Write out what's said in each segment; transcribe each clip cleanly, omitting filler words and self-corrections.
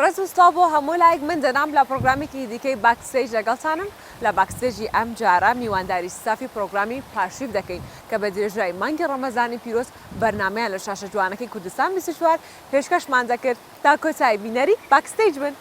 ڕێز ستا بۆ هەموو لایەک من دەنام لە پرۆگرامێکی دیکەی باکستێج لەگەڵتانم لە باکستێجی ئەم جارە میوانداری سافی پرۆگرامی پاشیف دەکەین کە بە درێژای مانگی ڕەمەزانی پیرۆز بەرنامەیە لە شاشە جوانەکەی کوردستان 24 پێشکەشمان دەکرد تا کۆتایی بینەری باکستێج بن.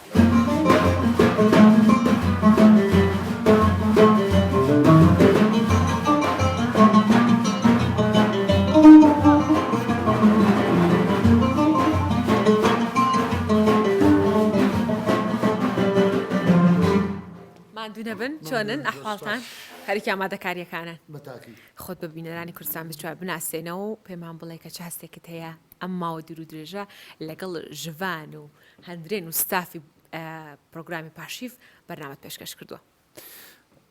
دونەبن چۆنن ئەحواڵتان هەرێکی ئامادەکاریەکانن خۆت بە بینەرانی کوردستان 24 بناسێنەوە و پێمان بڵێ کە چ هەستێکت هەیە ئەم ماوە دوور و درێژە لەگەڵ ژڤان و هەندرێن و ستافی پرۆگرامی پاشیف بەرنامەت پێشکەش کردووە.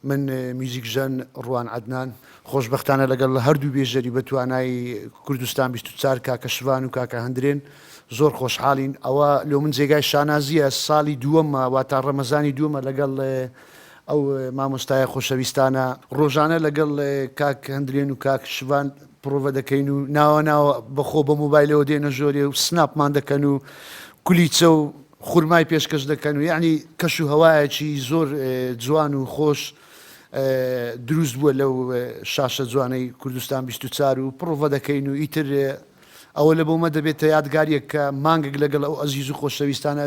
من میوزیکژەن ڕوان عەدنان خۆشبەختانە لەگەڵ هەردوو بێژەری بە توانای کوردستان 24 کاکە شڤان و کاکە هەندرێن زۆر خۆشحاڵین. ئەوە لۆ من جێگای شانازیە ساڵی دووەمە وا تا ڕەمەزانی دووەمە لەگەڵ ئەو مامۆستایە خۆشەویستانە ڕۆژانە لەگەڵ کاک هەندرێن و کاک شڤان پرۆڤە دەکەین و ناوە بەخۆ بە مۆبایلەوە دێنە ژۆرێ و سناپمان دەکەن و کولیچە و خورمای پێشکەش دەکەن و یعنی کەش و هەوایەکی زۆر جوان و خۆش دروست بووە لەو شاشە جوانەی کوردستان 24 و پرۆڤە دەکەین و ئیتر ئەوە لە بۆمە دەبێتە یادگاریەک کە مانگێک لەگەڵ ئەو ئەزیز و خۆشەویستانە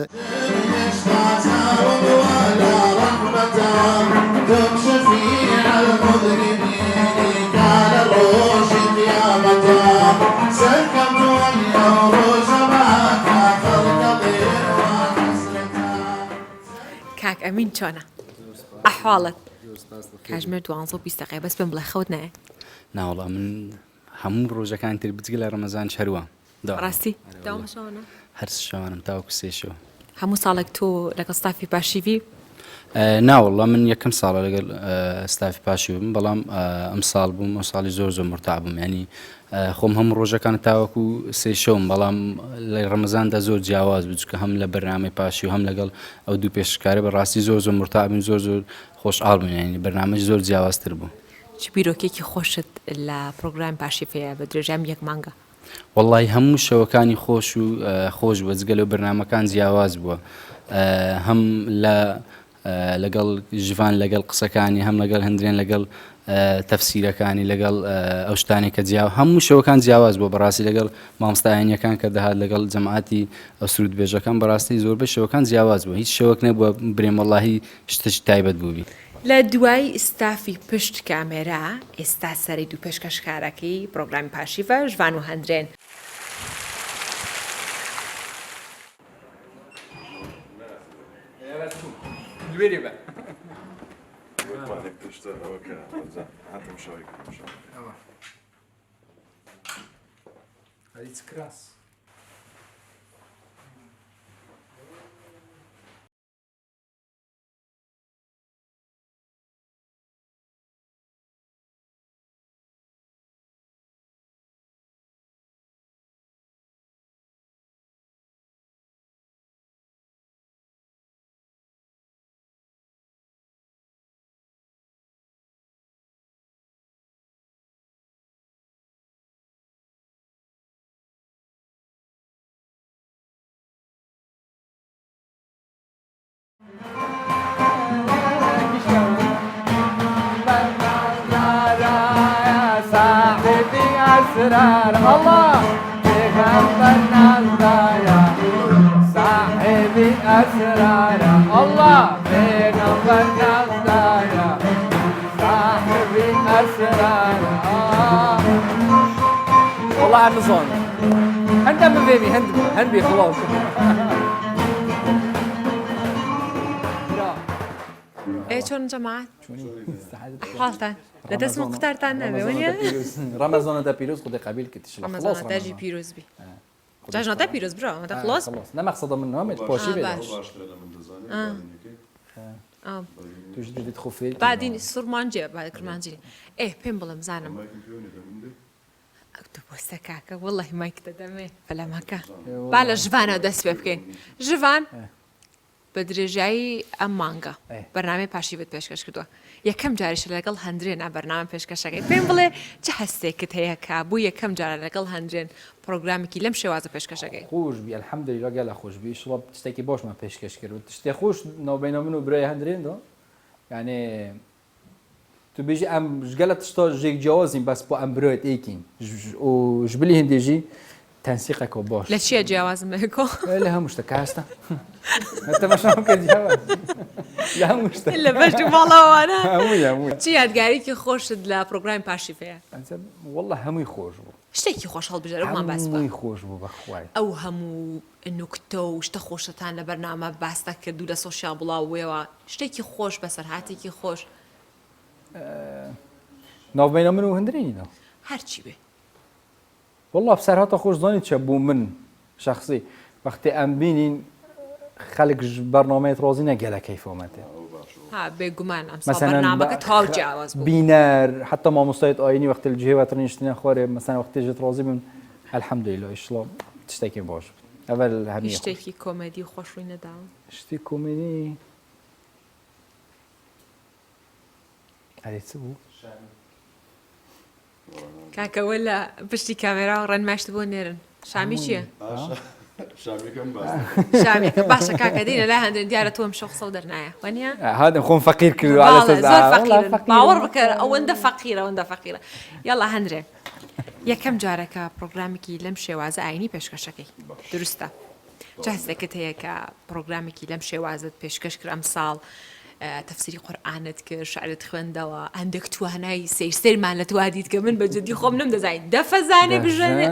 کاک ئەمین چۆنە؟ ئەحواڵت؟ کاژمێر 12 دقیقە بەس پێم بڵێ خەوت نایە؟ ناوەڵا من هەموو ڕۆژەکان تر بچگە لە ڕەمەزان شەروە ڕاستی داوامەشەوەنە؟ هەر شەوانم تاوەکو سێشەوە. هەموو ساڵێک تۆ لەگەڵ ستافی پاشیوی؟ ناوەڵا من یەکەم ساڵە لەگەڵ ستافی پاشیوی بووم بەڵام ئەم ساڵ بووم ئەو ساڵی زۆر مرتاح بووم ینی خۆم هەموو ڕۆژەکان تاوەکو سێشەوم بەڵام لە ڕەمەزاندا زۆر جیاواز بوو چکە هەم لە بەرنامەی پاشی و هەم لەگەڵ ئەو دوو پێشکارە بەڕاستی زۆر مرتاح بووین زۆر خۆشحاڵ بووین ینی بەرنامەی زۆر جیاوازتر بوو. چ بیرۆکێکی خۆشت لە پرۆگرامی پاشیفەیە بە درێژەم یەک مانگە؟ وەڵڵی هەموو شەوەکانی خۆش و خۆش بووە جگە لەو بەرنامەکان جیاواز بووە هەم لەگەڵ ژڤان لەگەڵ قسەکانی هەم لەگەڵ هەندرێن لەگەڵ تەفسیرەکانی لەگەڵ ئەو شتانی کە جیاو هەموو شەوەکان جیاواز بووە بەڕاستی لەگەڵ مامۆستایانیەکان کە دەهات لەگەڵ جەماعەتی ئەو سرود بێژەکان بەڕاستی زۆربەی شەوەکان جیاواز بووە هیچ شەوەک نەبووە برێم وەڵڵاهی شتێکی تایبەت بووبی. لە دوای ستافی پشت کامێرا ئێستا سەری دوو پێشکەشکارەکەی پرۆگرامی پاشیفە ژڤان و هەندرێن. أسرار الله بيغمبر نازدايا صاحبي أسرار الله بيغمبر نازدايا صاحبي أسرار والله أمازون هندا من بيبي هندي خلاص چۆن جەماعەت؟ حاڵتان لەدەست من قوتارتان نەبێ وەنیە؟ ڕەمەزانەدا پیرۆز خودی قبیل کردی ڕەمەزانەداژی پیرۆزبی جاژنەدا پیرۆز برا ئەمەدا خلاص؟ نەمەقسەدە من نامێت پۆشی بێت توش دیت خوفی بعدین سوورمانجێ بعد کرمانجی پێم بڵم زانم تو بۆستە کاکە وەڵڵاهی مایکتە دەمێ فەلەمەکە با لە ژڤانە دەست پێ بکەین ژڤان بە درێژایی ئەم مانگە ئێ. بەرنامەی پاشیوت پێشکەش کردووە یەکەم جاریش لەگەڵ هەندرێنە بەرنامە پێشکەشەکەی پێم بڵێ چه هەستێکت هەیە کە بوو یەکەم جارە لەگەڵ هەندرێن پرۆگرامێکی لەم شێوازە پێشکەشەکەی خۆش بی الحەمدلله گەلە خۆش بی شڵە شتێکی بۆشمان پێشکەش کرد و شتێ خۆش ناوبینە من و برای هەندرێنەوە یعنی تو بێژی ئەم گەلە تشتا ژێک جیاوازین بەس بۆ ئەم برایت ئێکین و ژبلی هەندێژی تەنسیقەکە باش لە چییە جیاوازم بێکۆ لە هەموو شتە کاستە تەماشام کە جیاواز لە هەموو شتە لە بەش ماڵاوانە هەمووی چی یادگاریکی خۆشت لە پرۆگرامی پاشیفەیە والله هەمووی خۆش بوو شتێکی خۆش هەڵبژێرەمان باس بە هەمووی خۆش بوو بەخوای ئەو هەموو نوکتە و شتە خۆشتان لە بەرنامە باستا کرد و لە سۆشیال بڵاوێەوە شتێکی خۆش بەسەرهاتێکی خۆش ناوبینە من و هەندرێنینەوە هەرچی بێ والله بسەرهاتە خۆش زانیت چە بوو من شخصی وەختی ئەم بینین خەڵک بەرنامەیەت ڕۆزی نەگەلە کەیفۆمەتێ ها بێگومان ئەم بەرنامەکە تاو جیاواز بوو بینەر حتا مامۆستایت ئاینی وەختی لە جێوە تڕنیشتنە خۆرێ مەسەن وەختێژت ڕۆزی من الحەمدلله ئیشڵە شتێکی باش ئەوەل هەمی شتێکی کۆمەدی خۆشڕووی نەداوە شتی کۆمێدی ئەرێ چ بوو کاکەوە لە پشتی کامێرا و ڕەنماشت بۆ نێرن شامی چییە؟ شامێکە باشە کاکە دینە لای هەندێک دیارە تۆم شەخ سەو دەرنایە وەنیە؟ هادم خۆم فەقیر کرد زۆر فەقیرن باوەڕ بکە ئەوەندە فەقیرە ئەوەندە فەقیرە یاڵا هەندرێ یەکەم جارەکە پرۆگرامێکی لەم شێوازە ئاینی پێشکەشەکەی دروستە چه هەستێکت هەیە کە پرۆگرامێکی لەم شێوازت پێشکەش کرد ئەم ساڵ تەفسیری قورئانت کرد شعرت خوێندەوە هەندێک توانای سەیرمان لە توادیت کە من بەجددی خۆم نەمدەزانین دەفەزانێ بژێنێ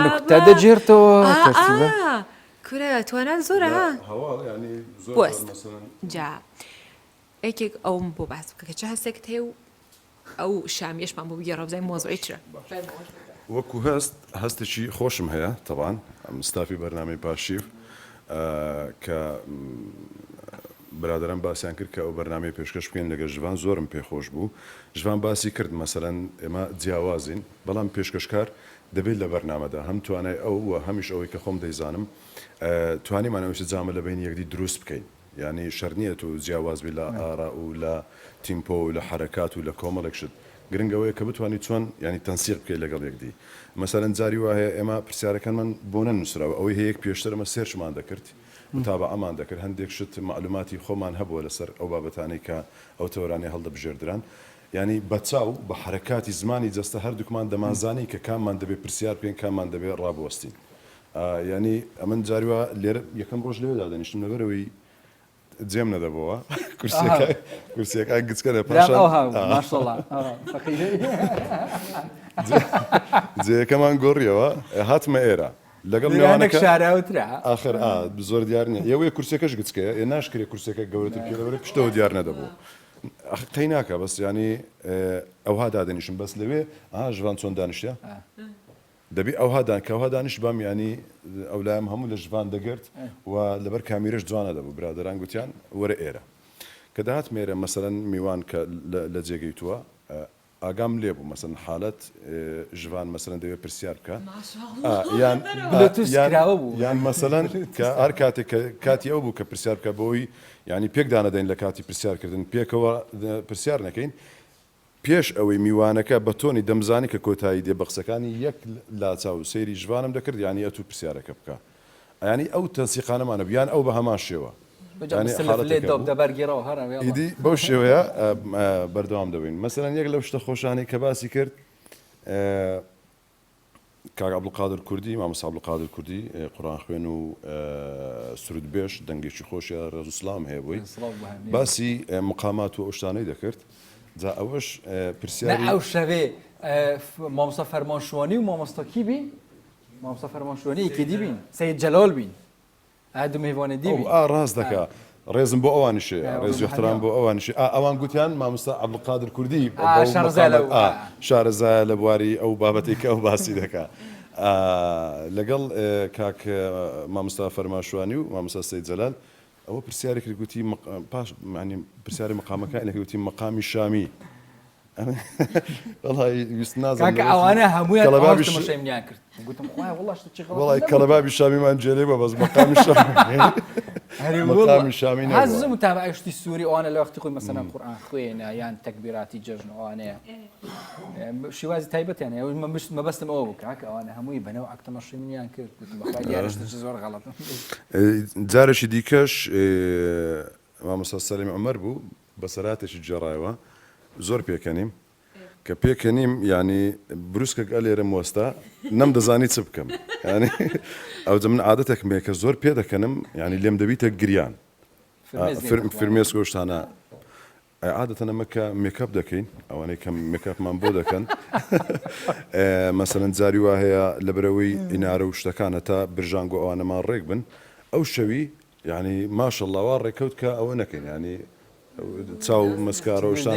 نکتە دەجێرتەوە کورە توانان زۆرە ها جا ئەیکێک ئەوم بۆ باس بکە کە چه هەستێکت هەیە و ئەو شامیێشمان بۆ بگەڕە بزای مۆزوعی چرە وەکو هەستێکی خۆشم هەیە تەبان مستافی بەرنامەی پاشیف کە برادرم باسییان کرد کە ئەو بەرنامەی پێشکەش بکەین لەگە ژوان زۆرم پێخۆش بوو ژوان باسی کرد مەسەرەن ئێمە جیاوازین بەڵام پێشکەشکار دەبێت لە بەرنامەدا هەم توانای ئەو و هەمیش ئەوەی کە خۆم دەیزانم توانیمانەوەشت جامە لە بین یەکدی دروست بکەین یعنی شەرنیەت و جیاوازبی لە ئارا و لە تیمپۆ و لە حرەکات و لە کۆمەڵێک شت گرنگەوەیە کە بتوانانی چۆن ینی تەنسیق بکەیت لەگەڵ یەکدی مەسەرەن جاری وایە ئێمە پرسیارەکانمان بۆ نەنووسراوە ئەوەی هەیەک پێشترمە سێرشمان دەکرد تابە ئەمان دەکرد هەندێک شت معلوماتی خۆمان هەبووە لەسەر ئەو بابەتانەی کە ئەو تەوەرانی هەڵدەبژێردران ینی بەچاو بە حرەکاتی زمانی جەستە هەردووکمان دەمازانی کە کاممان دەبێت پرسیار بکەین کاممان دەبێت ڕابوەستین ینی ئەمن جاریوە لێرە یەکەم ڕۆژ لێدا دەنیشتم لەبەرەوەی جێم نەدەبەوە کورسیەکە گچکە لە پاشان جێەکەمان گۆڕیەوە هاتمە ئێرە لەگەڵ میوانەکە شاراوترا آخر زۆر دیار نیە یەوەیە کورسەکەش گچکەیە ێ ناشکرێت کورسەکە گەورەتر پێ لەبەرە پشتەوە دیار نەدەبوو قەی ناکە بەس ینی ئەوها دادەنیشم بەس لەوێ ژوان چۆن دانیشتە دەبی ئەوها دانیشت بام ینی ئەولایم هەموو لە ژوان دەگرت و لەبەر کامیرەش جوانە دەبوو برادران گوتیان وەرە ئێرە کە داهات مێرە مەسەرەن میوان کە لە جێگەیتووە ئاگام لێ بوو مەسەن حالەت ژوان مەسەرەن دەوێت پرسیار بکە یان مەسەلەن کە هەر کاتێک کاتی ئەو بوو کە پرسیار بکە بۆی ینی پێکدانەدەین لە کاتی پرسیارکردن پێکەوە پرسیار نەکەین پێش ئەوەی میوانەکە بە تۆنی دەمزانی کە کۆتایی دێ بە قسەکانی یەک لاچاو و سەیری ژوانم دەکرد ینی ئەتوو پرسیارەکە بکە ینی ئەو تەنسیقانەمانە بیان ئەو بە هەمان شێوە ئیدی بەو شێوەیە بەردەوام دەبین مەسەرەن یەک لەو شتە خۆشانی کە باسی کرد کاک عەبدولقادر کوردی مامۆستا عەبدولقادر کوردی قورئان خوێن و سرودبێش دەنگێکی خۆشیە ڕێز و سڵام هەیە بووی باسی مقامات و ئەو شتانەی دەکرد جا ئەوەش پرسیاری ئەو شەوێ مامۆستا فەرمانشوانی و مامۆستا کی بین مامۆستا فەرمانشوانی یەکێدی بین سەید جەلال بین ئادو میوانە دی ڕاست دەکا ڕێزم بۆ ئەوانیشێ ڕێزی احترام بۆ ئەوانیشێ ئەوان گوتیان مامۆستا عەبدولقادر کوردی شارەزایە لە بواری ئەو بابەتی کە ئەو باسی دەکا لەگەڵ کاک مامۆستا فەرمانشوانی و مامۆستا سەید جەلال ئەوە پرسیارێکی گوتی پاش پرسیاری مقامەکە گوتی مەقامی شامی والله ویست نازانم کاکە ئەوانە هەمویان کەڵەبابی تەماشایمیان کرد گوتم خوای وڵاش چی وڵی کەڵەبابی شامیمان جێرێ بە بەس مەقامی شامی مەقامی شامی نەبووە. حەزم تابعشتی سووری ئەوانە لە وەختی خۆی مەسەلەن قورئان خوێنە یان تەکبیراتی جەژن ئەوانەیە شێوازی تایبەتیانە مەبەستم ئەوە بوو کاکە ئەوانە هەمووی بەنەو ئەک تەماشایمیان کرد گوتم بەخوای دیارەشتە زۆر غەڵەت جارێکی دیکەش مامۆستا سەلیمی عومەر بوو بەسەراتێکی جێڕایەوە زۆر پێکەنیم کە پێکەنیم ینی بروسکە ئەلێرە مۆستا نەم دەزانی چ بکەم ینی ئەو من عادەتێکم بێ کە زۆر پێ دەکەنم ینی لێم دەبیتە گریان فرمێس گۆشتانە عادەتەن ئەمە کە میکاپ دەکەین ئەوانەی کە میکاپمان بۆ دەکەن مەسەلەن جاری وا هەیە لە بەرەوەی ئینارە و شتەکانە تا برژانگۆ ئەوانەمان ڕێک بن ئەو شەوی ینی ماشەڵڵاوا ڕێکەوت کە ئەوە نەکەین ینی چاو مەسکارە و شتان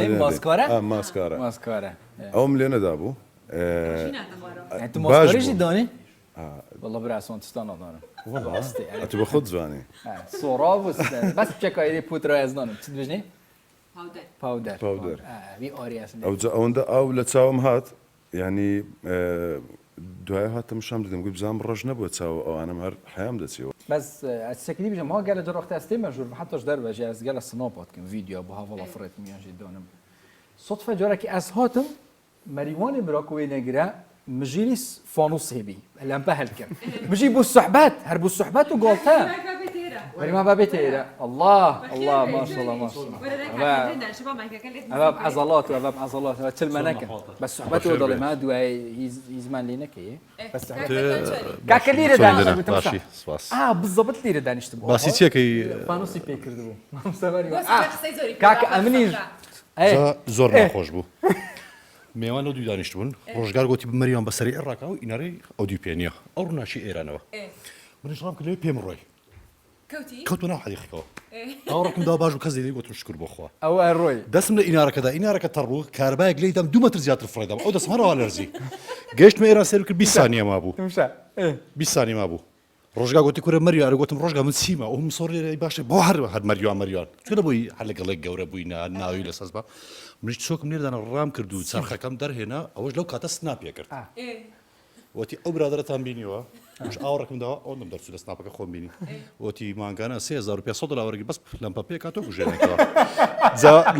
ماسکارە ئەوم لێ نەدا بوو ماسکارێکی دانی والله براسۆن تستان نادانم ئەتو بە خۆت جوانی سۆڕا بەس بچەکایری پوترە ئەزدانم چ بژنی پاودەر وی ئۆریاسم ئەوەندە ئەو لە چاوم هات ینی دوای هاتم شام دەدەم گوت بزانم ڕۆژ نەبووە چاو ئەوانم هەر حیام دەچیەوە بس ئەسەکری بژم ها گەلە جڕۆختی ئەستێ مەژور حتەش دەربەژێ ئەس گەلە سنۆپاتکەم ڤیدیۆ بۆ هاوڵە فڕێت میانژی دۆنم صدفە جۆرەکی ئەس هاتم مەریوانی براکۆی نەگرە مژیری فانوس هێبی لەمپە هەلکەم مژی بۆ سوحبات هەر بۆ سوحبات و گۆڵتە مەریما بابێت ئێرە الله ماشەڵڵا ماشەڵڵا ئەوە عەزەڵات ئەوە عەزەڵات ئەوە چلمە نەکە بەس سوحبەتەوە دەڵێ ما دوای هیزمان لێ نەکەی کاکە لیرە دانیشتم بزەبەت لیرە دانیشتم باسی چیەکەی فانوسی پێ کردبوو کاکە ئەمنیش زۆر ناخۆش بوو میوان دوی دانیشتبوون ڕۆژگار گوتی بمەریان بەسەری عێراق و ئینارەی ئەودیو پێنیە ئەو ڕووناشی ئێرانەوە منیش ڕام کردەوەی پێم ڕۆی کەوتمە ناو حەدیقەکەەوە ئەوڕێکم دا باش و کەس دەیدی گوتم شکر بۆخوا ئەوە ڕۆی دەستم لە ئینارەکەدا ئینارەکە تەڕبوو کاربایەک لێی دەم 2 مەتر زیاتر فڕێدەم ئەو دەستم هەرەوە لەرزی گەشتمە ئێران سێر کرد 20 سانیە مابوو 20 سانی مابوو ڕۆژگا گوتی کورە مەریوان گوتم ڕۆژگا من چیمە ئەوم سۆڕێ باشە بۆ هەر مەریوان چونە بووی هەر لەگەڵێک گەورە بووینە ناوی لە سەز بە منیش چۆکم لێدانە ڕام کرد و چرخەکەم دەرهێنا ئەوەش لەو کاتە سناپێ کرد وتی ئەو برادرەتان بینیوە ئاوڕێکم داوە ئەو نم دەرچوو لە سناپەکە خۆم بینی وتی مانگانە 3500 دلاری بەس لەمپە پێ کاتۆ کوژێنێتەوە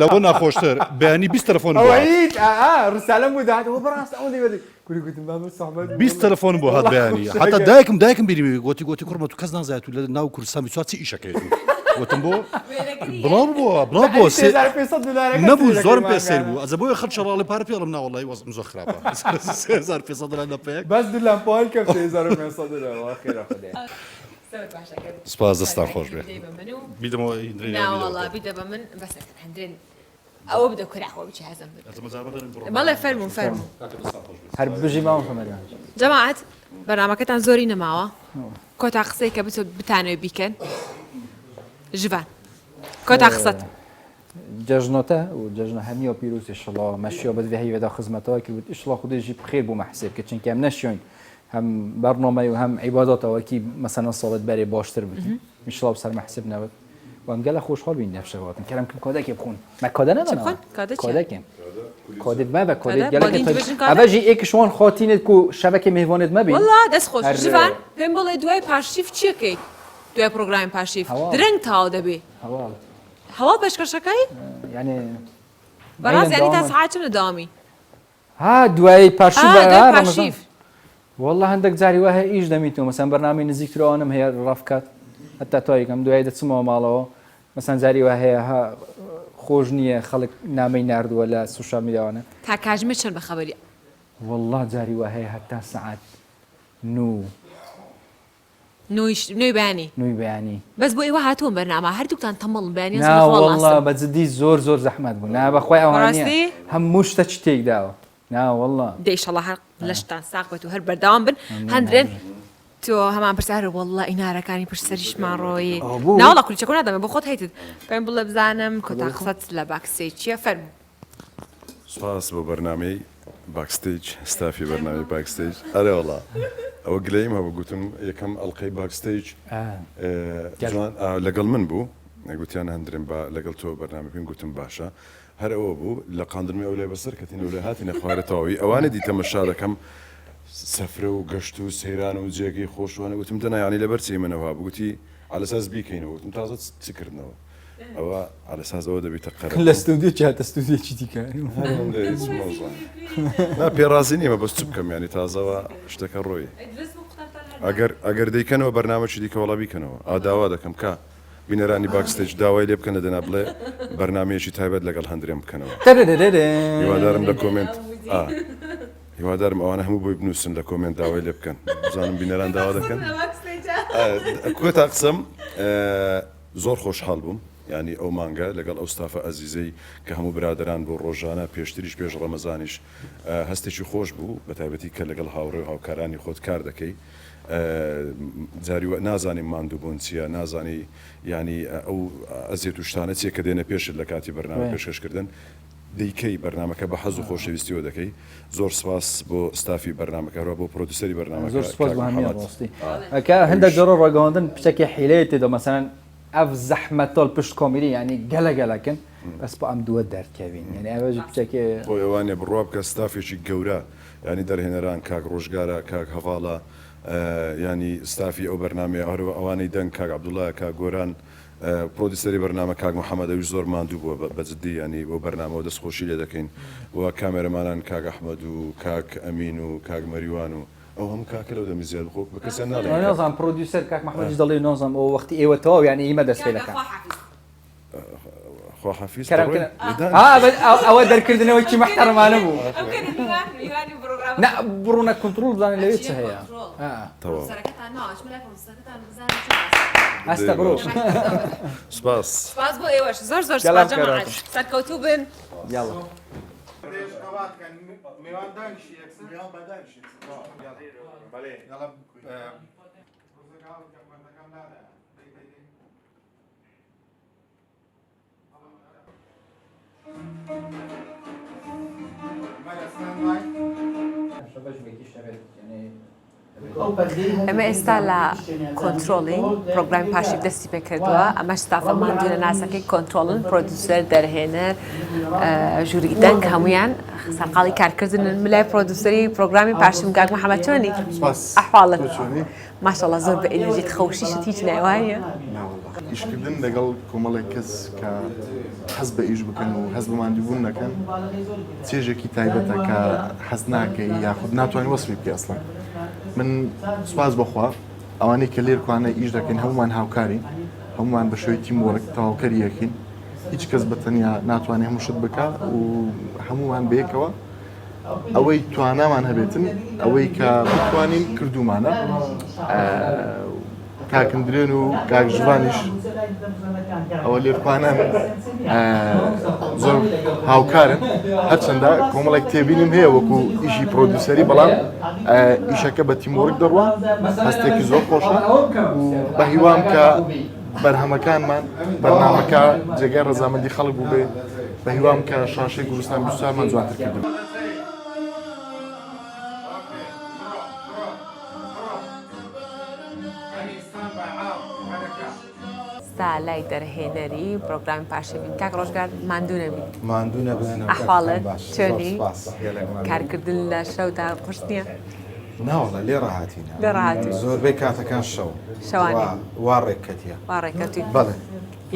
لەوە ناخۆشتر بەیانی 20 تەلەفۆن ڕسالەم بوو داهات بەڕاست ئەو دەیوێت کوری گوتم بابە سەحبەت 20 تەلەفۆن بۆ هات بەیانی حتا دایکم بینی گوتی کوڕمە تو کەس نازایێت و لە ناو کوردستانی چوار چی ئیشەکەیت وتم بۆ بڵاو بۆ 3500 دلار نەبوو زۆرم پێسەر بوو ئەزە بۆیە خەڵ شەڕاڵی پارە پێڵم ناوەڵی وەزم زۆر خراپە 3500 دلار لەپەیەک بەس دلم پاڵ کەم 3500 دلار خێرا خودێ سپاس دەستان خۆش بێ بیدەمەوە ناوەڵا بیدە بە من بەس هەندرێن ئەوە بدە کوراخەوە بچی هەزم بەڵێ فەرمون هەر بژی ماوە فەمەریان جەماعەت بەرنامەکەتان زۆری نەماوە کۆتا قسەی کە بتانەوێت بیکەن ژڤان کۆتا قسەت جەژنۆتە و جەژنە هەمیە پیرۆسی شڵا مەشیۆ بەدوێ هەیوێدا خزمەتەوە کرد ئیشڵا خودێژی بخێر بوو مەحسێب کە چونکە ئەم نەشوین هەم بەرنامەی و هەم عیبادەتەوەکی مەسەلەن ساڵت بەرێ باشتر بکەین ئیشڵا بەسەر مەحسێب نەبێت وام گەلە خۆشحاڵ بین نەفشەواتن کەرم کم کۆدەکێ بخۆن مە کۆدە نەدەن کۆدەکێن کۆدت مەبە کۆدت ئەبەژی ئێکشوان خاتینت و شەبەکە میهوانت مەبی والله دەست خۆش ژڤان پێم بڵێ دوای پاشتیف چیەکەی دوای پرۆگرامی پاشتیف درەنگ تاو دەبێ هەوا پێشکەشەکەی یعنی بەڕاست یعنی تا ساعات چەندە داوامی ها دوای پاشتیف والله هەندێک جاری وایە ئیش دەمیتەوە مەسەن بەرنامەی نزیکترەوەنم هەیە ڕافکات هەتا تایکەم دوای دەچمەوە ماڵەوە مەسەن جاری وا هەیە خۆش نییە خەڵک نامەی نردووە لە سوشال میدیاوانە تا کاژمە چەند بەخەبەری والله جاری وا هەیە هەتا سعات نوێی بەیانی بەس بۆ ئێوە هاتووە بەرنامە هەردووکتان تەمەڵ بەیانی والله بەجددی زۆر زەحمەت بوو نا بەخوای ئەوانە هەموو شتە چ تێک داوە والله دەیشەڵە هەر لەشتان ساق بێت و هەر بەردەوام بن هەندرێن تۆ هەمان پرسیارە والله ئینارەکانی پشت سەریشمان ڕۆیە ناوەڵا کولیچەکە نادەمێ بۆ خۆت هەیتت پێم بڵێ بزانم کۆتا قسەت لە باکسێج چییە فەرموو سپاس بۆ بەرنامەی باکستیج ستافی بەرنامەی باکستیج ئەرێ وڵا ئەوە گلەیم هەبوو گوتم یەکەم ئەڵلقەی باکستیج لەگەڵ من بوو گوتیان هەندرێن لەگەڵ تۆ بەرنامە پێم گوتم باشە هەر ئەوە بوو لە قاندرمی ئەو لای بەسەر کەتین و لە هاتینە خوارەتەواوی ئەوانە دی تەمەشا دەکەم سەفرە و گەشت و سەیران و جێگەی خۆشوانە وتم دەنایانی لەبەر چی منەوە بگوتی ئالەساس بیکەینەوە وتم تازە چکردنەوە ئەوە ئالەساز ئەوە دەبێتە قەرە لە ستودیو چاتە ستودیو چی دیکە پێڕازی نیمە بەس چ بکەم ینی تازەوە شتەکە ڕۆی ئەگەر دەیکەنەوە بەرنامەی دیکە وڵا بیکەنەوە ئاداوا دەکەم کا بینەرانی باکستێج داوای لێ بکەنە دەنا بڵێ بەرنمەیەکی تایبەت لەگەڵ هەندرێم بکەنەوە هیوادارم لە کۆمنت هیوادارم ئەوانە هەموو بۆی بنووسن لە کۆمنت داوای لێ بکەن بزانم بینەران داوا دەکەن کوێتا قسەم زۆر خۆشحاڵ بووم ینی ئەو مانگە لەگەڵ ئەو ستافە ئەزیزەی کە هەموو برادران بۆ ڕۆژانە پێشتریش پێش ڕەمەزانیش هەستێکی خۆش بوو بە تایبەتی کە لەگەڵ هاوڕێ و هاوکارانی خۆت کار دەکەی جاری نازانیم ماندوو بوون چییە نازانی ینی ئەو ئەزیێت و شتانە چیە کە دێنە پێشت لە کاتی بەرنامە پێشکەشکردن دەیکەی بەرنمەکە بە حەز و خۆشەویستیەوە دەکەی زۆر سپاس بۆ ستافی بەرنمەکەەوە بۆ پرۆدوسەری بەرنامە زۆر سپاس بۆ هەمووی ئەکە هەندێک جۆرە ڕگەاندن پشتێکی حیلەیە تێدا مەسەن ئەف زەحمەتۆڵ پشت کۆمیری ینی گەلەگەلەکەن بەس بۆ ئەم دووە دەرکەوین یعنی ئەوەژ پشتێکی بۆ ئەوانێ بڕوا بکە ستافێکی گەورە ینی دەرهێنەران کاک ڕۆژگارە کاک هەواڵە ینی ستافی ئەو بەرنامێ هەروە ئەوانەی دەنگ کاک عەبدوڵڵایە کاک گۆران پرۆدیسەری بەرنامە کاک محەممەدەویش زۆر ماندوو بووە بەجددی ینی بۆ بەرنامەوە دەستخۆشی لێ دەکەین و کامێرەمانان کاک ئەحمەد و کاک ئەمین و کاک مەریوان و ئەو هەم کاکە لەو دەمی زیاد بخۆ بە کەسیان نازانم پرۆدیوسەر کاک محەممەدیش دەڵێ نازانم ئەو وەختی ئێوە تەواو یعنی ئیمە دەست پێ دەکەن خواحافیز ئەوە دەرکردنەوەی محتەرمانە بوو نه بڕونە کنترۆل بزانین لەوێ چ هەیە ئەستە بڕۆ سپاس سپاس بۆ ئێوەش زۆر زۆر سپاس جەماعەت سەرکەوتوو بن یاڵا ئەمە ئێستا لە کۆنتترۆلینگ پرۆگرامی پاشی دەستی پێکردووە ئەمەش ستافە ماندوو لە ناسەکەی کۆنتترۆلن پرۆدیوسەر دەرهێنەر ژووری دەنگ هەمویان سەرقاڵی کارکردن ملای پرۆدیوسەری پرۆگرامی پاشیم کاک محەممەد چۆنی ئەحواڵن ماشەڵڵا زۆر بە ئێنەرژیت خەوشیشت هیچ نایوایە ئیشکردن لەگەڵ کۆمەڵێک کەس کە حەز بە ئیش بکەن و هەز بە ماندووبوون نەکەن چێژێکی تایبەتە کە حەز ناکەی یاخود ناتوانانی وەسفی بکەی ئەسڵەن من سوپاس بەخوا ئەوانەی کە لێرکوانە ئیش دەکەین هەمومان هاوکارین هەمومان بە شوەی تیموەرک تەواوکەری یەکین هیچ کەس بەتەنیا ناتوانێت هەموو شت بکات و هەمومان بەیەکەوە ئەوەی توانامان هەبێتن ئەوەی کە بتوانین کردومانە کاکندرێن و کاک ژوانیش ئەوە لێرکوانان زۆر هاوکارن هەرچەندە کۆمەڵێک تێبینیم هەیە وەکو ئیشی پرۆدیوسەری بەڵام ئیشەکە بە تیمۆرک دەڕوە هەستێکی زۆر خۆشە و بە هیوام کە بەرهەمەکانمان بەرنامەکە جێگای ڕەزامەندی خەڵک بوو بێ بە هیوام کە شاشەی گورستان بیستوارمان جوانتر کردن لای دەرهێنەری پرۆگرامی پاشەوین کاک ڕۆژگار ماندوو نەبی ماندوو نەبێنە ئەحواڵت چۆنی کارکردن لە شەودا قورس نییە ناوەڵە لێ ڕاهاتینە لێ ڕاهاتین زۆربەی کاتەکان شەوانی وا ڕێککەتیە وا ڕێککەوتی بەڵێ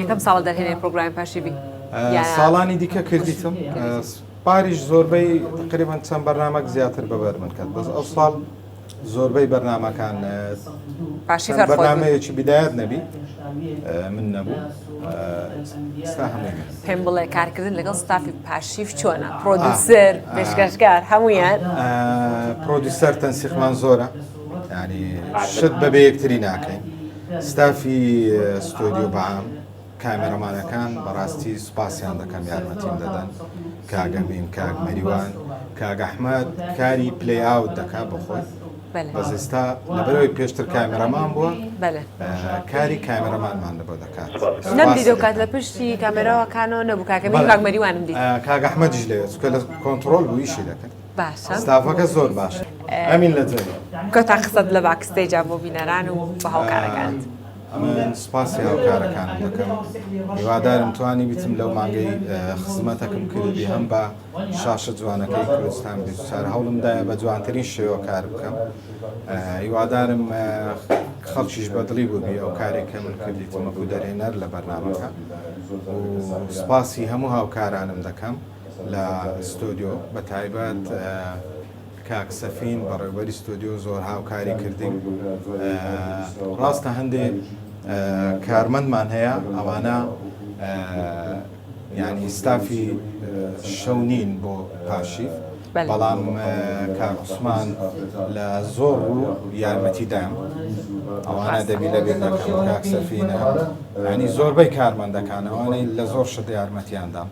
یەکەم ساڵ دەرهێنەری پرۆگرامی پاشەوی ساڵانی دیکە کردیتم پاریش زۆربەی تقریبان چەند بەرنامەک زیاتر بەبەر من کرد بەس ئەو ساڵ زۆربەی بەرنامەکان پاشی بەرنامەیەکی بیدایەت نەبی من نەبوو پێم بڵێ کارکردن لەگەڵ ستافی پاشیف چۆنە پرۆدیوسەر پێشکەشکار هەمویان پرۆدیوسەر تەنسیقمان زۆرە ینی شت بەبێ یەکتری ناکەین ستافی ستۆدیۆ بەعام کامێرەمانەکان بەڕاستی سوپاسیان دەکەم یارمەتیم دەدەن کاگەمین کاک مەریوان کاک ئەحمەد کاری پلەی ئاوت دەکات بەخۆی بەس ئێستا لەبەرەوەی پێشتر کامێرەمان بووە کاری کامێرەمانمان لەبەر دەکات نەمدیدە کات لە پشتی کامێرەوەکانەوە نەبوو کاکەمین کاک مەریوانم دیت کاک ئەحمەدیش لەوێ چونکە لە کۆنتڕۆل بوو ئیشی دەکرد باشە ستافەکە زۆر باشە ئەمین لە جێ کۆتا قسەت لە باکستێجا بۆ بینەران و بە هاوکارەکانت ئەمن سوپاسی هاوکارەکانم دەکەم هیوادارم توانی بیتم لەو مانگەی خزمەتەکەم کردی هەم بە شاشە جوانەکەی کوردستان بیستار هەوڵمدایە بە جوانترین شێوە کار بکەم هیوادارم خەڵکیش بەدڵی بووبی ئەو کارێکە من کردی تمەکو دەرهێنەر لە بەرنامەکە و سوپاسی هەموو هاوکارانم دەکەم لە ستۆدیۆ بە تایبەت کاک سەفین بەڕێوەبەری ستۆدیۆ زۆر هاوکاری کردین ڕاستە هەندێک کارمەندمان هەیە ئەوانە ینی ستافی شەونین بۆ پاشیف بەڵام کاک عوسمان لە زۆر ڕوو یارمەتیدام ئەوانە دەبی لەبێت دەکەم کاک سەفینە ینی زۆربەی کارمەندەکان ئەوانەی لە زۆر شت یارمەتیاندام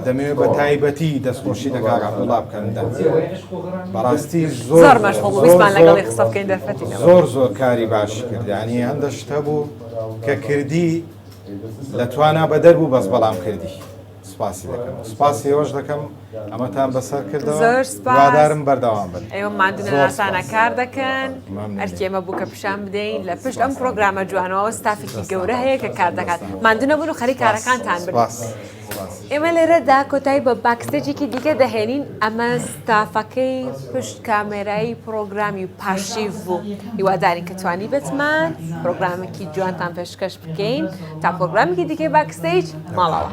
دەمەوێت بە تایبەتی دەستخۆشی لەکاک عەبدوڵڵا بکەم بەڕاستی زۆر مەشغوڵ بوو بیسمان لەگەڵی قسە بکەین دەرفەتینەوە زۆر کاری باشی کرد ینی هەندە شتە بوو کە کردی لە توانا بەدەر بوو بەس بەڵام کردی سپاسی دەکەم سپاسی ئەوەش دەکەم ئەمەتان بەسەر کردەوە زۆر سپاس وادارم بەردەوام بن ئێوە ماندنە ناسانە کار دەکەن ئەرکێمە بوو کە پیشان بدەین لە پشت ئەم پرۆگرامە جوانەوە ستافێکی گەورە هەیە کە کار دەکات ماندنە بوون و خەری کارەکانتان بن ئێمە لێرەدا کۆتایی بە باکستێجێکی دیکە دەهێنین ئەمە ستافەکەی پشت کامێرایی پرۆگرامی پاشیف بوو هیوادارین کە توانی بتمان پرۆگرامێکی جوانتان پێشکەش بکەین تا پرۆگرامێکی دیکەی باکستێج ماڵەوە